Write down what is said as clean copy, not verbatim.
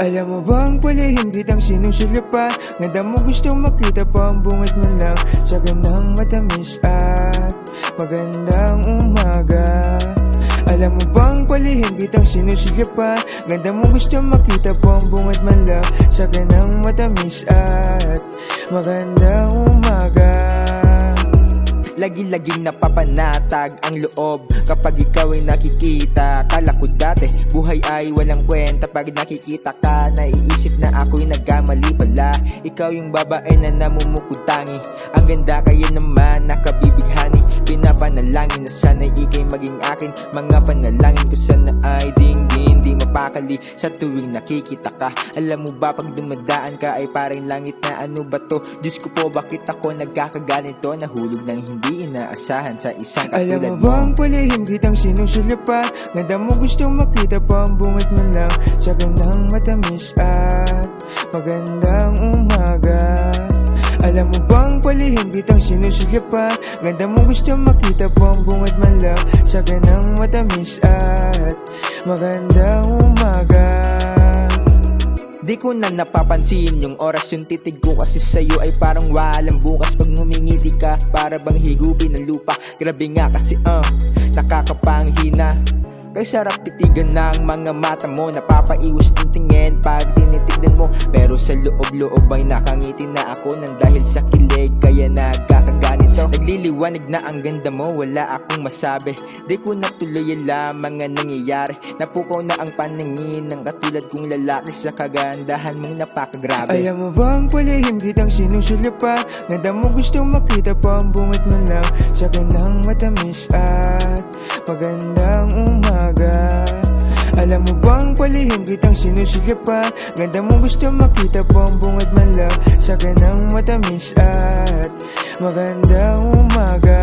Alam mo bang palihim kitang sinusulyapan? Ganda mo gustong makita pa ang bungad mo lang sa gandang matamis at magandang umaga. Alam mo bang palihim kitang sinusulyapan? Ganda mo gustong makita pa ang bungad mo lang sa gandang matamis at magandang umaga. Lagi-laging napapanatag ang loob kapag ikaw ay nakikita. Kala ko dati buhay ay walang kwenta, pag nakikita ka naiisip na ako'y nagkamali pala. Ikaw yung babae na namumukutangi, ang ganda kaya naman nakabibighani. Pinapanalangin na sana'y ikay maging akin, mga panalangin ko sana ay dinggin di mapakali sa tuwing nakikita ka. Alam mo ba pag dumadaan ka ay parang langit na ano ba to? Diyos ko po, bakit ako nagkakaganito? Nahulog ng hindi inaasahan sa isang katulad mo. Alam mo bang palihim kitang sinusulyapan? Ganda mo gustong makita pa ang bungad mo lang sa gandang matamis at magandang umaga. Alam mo bang palihim kitang sinusulyapan? Ganda mo gustong makita pa ang bungad mo lang sa gandang matamis at magandang umaga. Di ko na napapansin yung oras, yung titig ko kasi sa'yo ay parang walang bukas. Pag ngumingiti ka, para bang higupin ng lupa. Grabe nga kasi nakakapanghina. Kay sarap titigan ng mga mata mo, napapaiwas ng tingin pag tinitignan mo. Pero sa loob-loob ay nakangiti na ako nang dahil sa kilig, kaya nagkakaganito. Nagliliwanag na ang ganda mo, wala akong masabi. Di ko natuloy ang mga nangyayari. Napukaw na ang paningin ng katulad kong lalaki sa kagandahan mong napakagrabe. Alam mo bang palihim kitang sinusulyapan? Ganda mo gustong makita pa ang bungad mo lang sa gandang matamis at magandang umaga. Alam mo bang palihim kitang sinusulyapan? Ganda mo gustong makita pa ang bungad mo lang sa gandang matamis at magandang umaga.